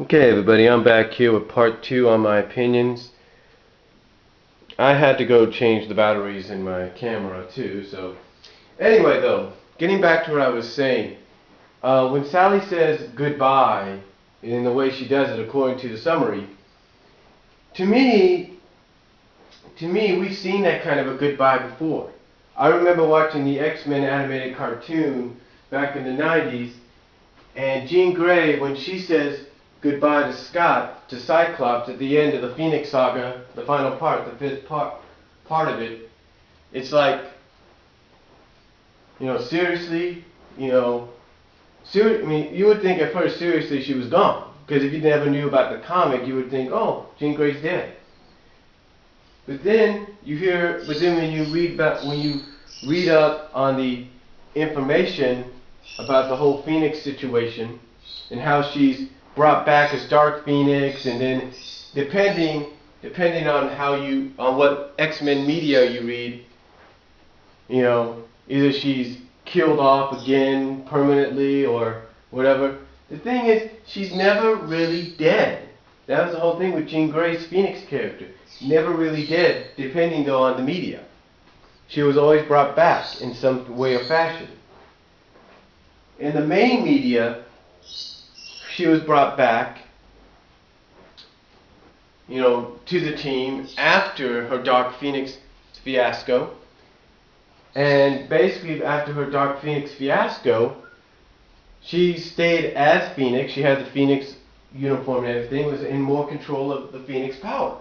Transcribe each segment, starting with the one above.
Okay, everybody, I'm back here with part 2 on my opinions. I had to go change the batteries in my camera too, so anyway though, getting back to what I was saying, when Sally says goodbye in the way she does it according to the summary, to me, we've seen that kind of a goodbye before. I remember watching the X-Men animated cartoon back in the 90s, and Jean Grey, when she says goodbye to Scott, to Cyclops, at the end of the Phoenix Saga, the final part, the fifth part of it, it's like, seriously, I mean, you would think at first, seriously, she was gone. Because if you never knew about the comic, you would think, oh, Jean Grey's dead. But then when you read up on the information about the whole Phoenix situation and how she's brought back as Dark Phoenix, and then depending on what X-Men media you read, either she's killed off again permanently or whatever. The thing is, she's never really dead. That was the whole thing with Jean Grey's Phoenix character. Never really dead, depending though on the media. She was always brought back in some way or fashion. In the main media, she was brought back, to the team after her Dark Phoenix fiasco. And basically after her Dark Phoenix fiasco, she stayed as Phoenix. She had the Phoenix uniform and everything, was in more control of the Phoenix power.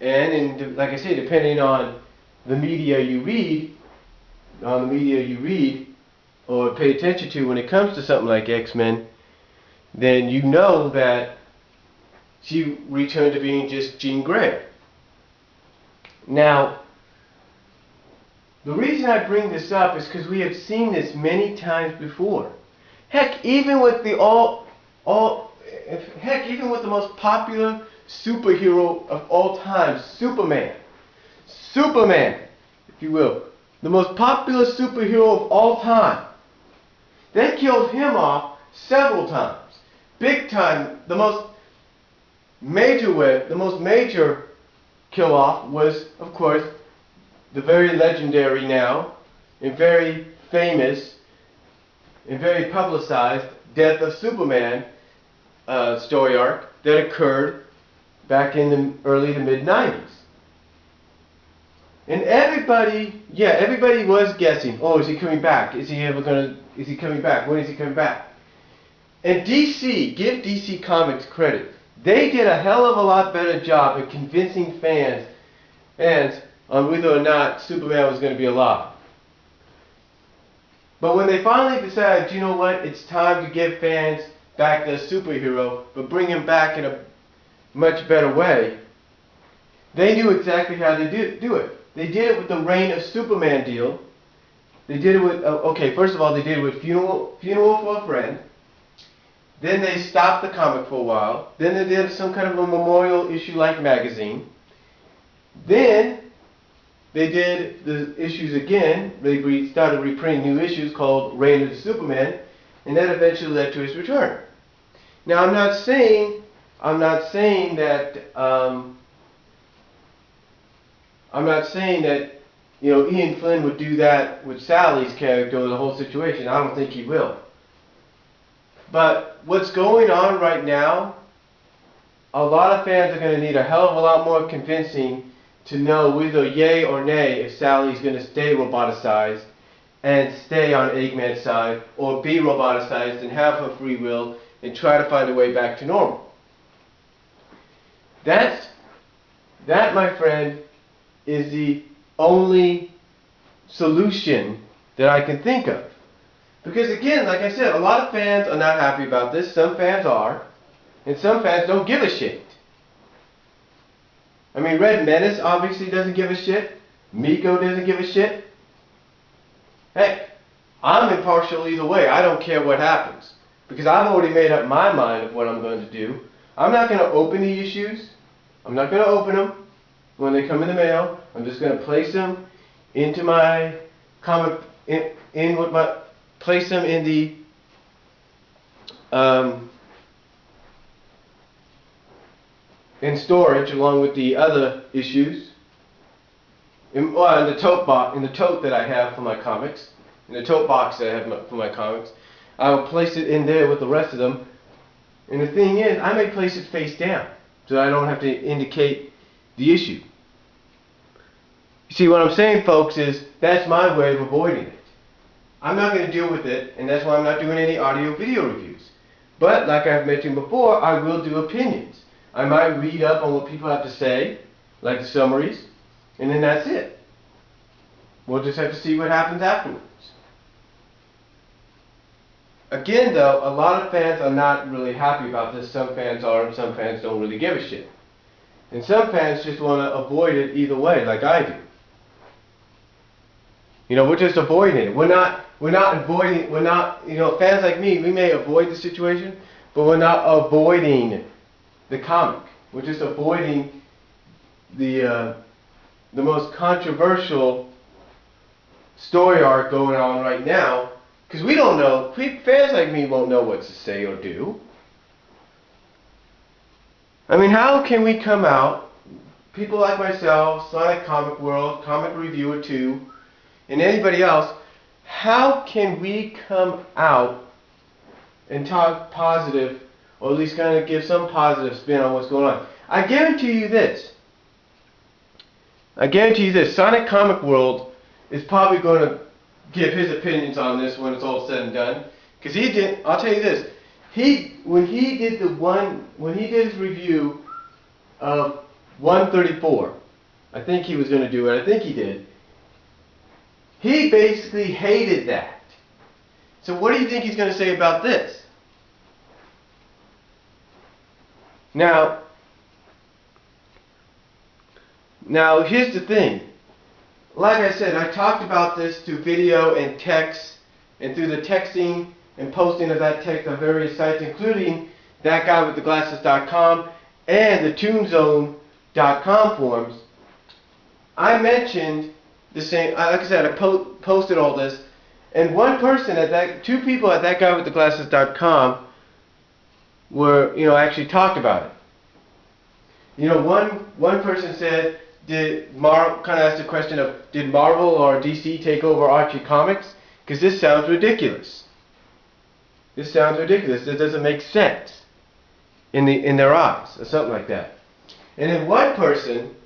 And like I say, depending on the media you read, or pay attention to when it comes to something like X-Men, then you know that she returned to being just Jean Grey. Now, the reason I bring this up is because we have seen this many times before. Heck, even with the even with the most popular superhero of all time, Superman, if you will, the most popular superhero of all time. They killed him off several times. Big time, the most major kill off was, of course, the very legendary now, and very famous, and very publicized death of Superman story arc that occurred back in the early to mid 90s. And everybody was guessing, oh, is he coming back? Is he coming back? When is he coming back? And DC, give DC Comics credit. They did a hell of a lot better job at convincing fans on whether or not Superman was going to be alive. But when they finally decided, you know what, it's time to give fans back their superhero, but bring him back in a much better way, they knew exactly how to do it. They did it with the Reign of Superman deal. They did it with, first of all, they did it with Funeral for a Friend. Then they stopped the comic for a while. Then they did some kind of a memorial issue-like magazine. Then they did the issues again. They started reprinting new issues called Reign of the Superman, and that eventually led to his return. Now, I'm not saying that Ian Flynn would do that with Sally's character or the whole situation. I don't think he will. But what's going on right now, a lot of fans are going to need a hell of a lot more convincing to know whether yay or nay if Sally's going to stay roboticized and stay on Eggman's side, or be roboticized and have her free will and try to find a way back to normal. That, my friend, is the only solution that I can think of. Because again, like I said, a lot of fans are not happy about this. Some fans are. And some fans don't give a shit. I mean, Red Menace obviously doesn't give a shit. Miko doesn't give a shit. Heck, I'm impartial either way. I don't care what happens. Because I've already made up my mind of what I'm going to do. I'm not going to open the issues. I'm not going to open them when they come in the mail. I'm just going to place them into my comic, place them in the in storage along with the other issues. In the tote box, in the tote that I have for my comics, in the tote box that I have for my comics, I will place it in there with the rest of them. And the thing is, I may place it face down so I don't have to indicate the issue. You see, what I'm saying, folks, is that's my way of avoiding it. I'm not going to deal with it, and that's why I'm not doing any audio video reviews. But, like I've mentioned before, I will do opinions. I might read up on what people have to say, like the summaries, and then that's it. We'll just have to see what happens afterwards. Again, though, a lot of fans are not really happy about this. Some fans are, and some fans don't really give a shit. And some fans just want to avoid it either way, like I do. You know, we're just avoiding it. We're not avoiding, fans like me, we may avoid the situation, but we're not avoiding the comic. We're just avoiding the most controversial story arc going on right now, because we don't know, fans like me won't know what to say or do. I mean, how can we come out, people like myself, Sonic Comic World, Comic Reviewer 2, and anybody else, how can we come out and talk positive, or at least kind of give some positive spin on what's going on? I guarantee you this. Sonic Comic World is probably going to give his opinions on this when it's all said and done. Because he did, I'll tell you this, when he did his review of 134, I think he was going to do it, I think he did, he basically hated that. So what do you think he's going to say about this? Now here's the thing. Like I said, I talked about this through video and text, and through the texting and posting of that text on various sites, including thatguywiththeglasses.com and the toonzone.com forums. I mentioned the same, like I said, I posted all this, and two people at thatguywiththeglasses.com were, actually talked about it. One person said, kind of asked the question of, did Marvel or DC take over Archie Comics? Because this sounds ridiculous. This sounds ridiculous. This doesn't make sense in their eyes, or something like that. And then one person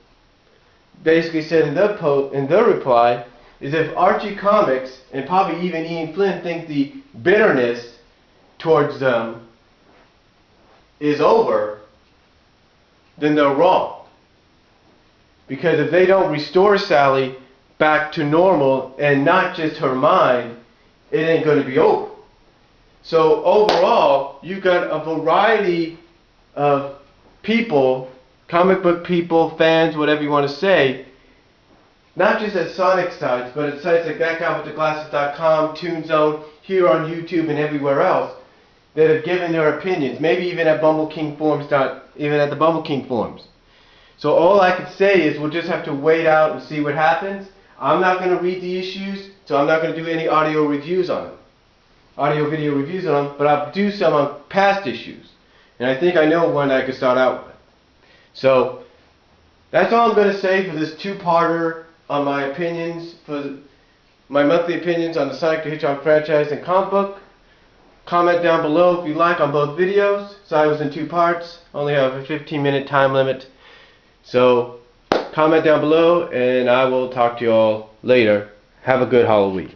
basically said in their reply, is if Archie Comics and probably even Ian Flynn think the bitterness towards them is over, then they're wrong. Because if they don't restore Sally back to normal, and not just her mind, it ain't going to be over. So overall, you've got a variety of people, comic book people, fans, whatever you want to say, not just at Sonic sites, but at sites like thatguywiththeglasses.com, Toonzone, here on YouTube and everywhere else, that have given their opinions, maybe even at the Bumble King forums. So all I can say is we'll just have to wait out and see what happens. I'm not going to read the issues, so I'm not going to do any audio reviews on them. Audio video reviews on them, but I'll do some on past issues. And I think I know one I could start out with. So that's all I'm going to say for this two-parter on my opinions, for my monthly opinions on the Sonic the Hedgehog franchise and comic book. Comment down below if you like on both videos. So I was in two parts, only have a 15-minute time limit. So comment down below, and I will talk to you all later. Have a good Halloween.